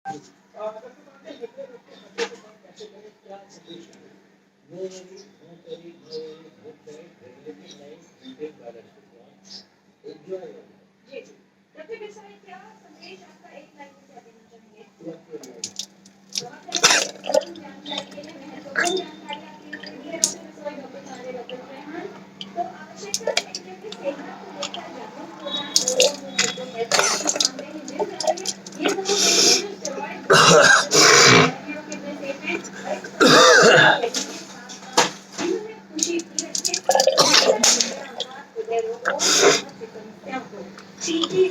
जी, जी। प्रत्येक विषय क्या संदेश आपका एक लाइन में क्या देना चाहेंगे? बहुत महत्वपूर्ण जानकारी है, महत्वपूर्ण जानकारी आपने हमें दी है डॉक्टर रसोई, डॉक्टर सारे, डॉक्टर रेहान। तो आवश्यकता है कि अपनी सेहत को लेकर जागरूक हो जाएँ लोग, जो हेल्थ मानते हैं, जिम जा रहे हैं, ये समझ रहे हैं जो स्टेरॉइड दवाइयों के अपने सेफ हैं, अरे जीवन में खुशी की रखें, हृदय रोग और समस्या को सीधी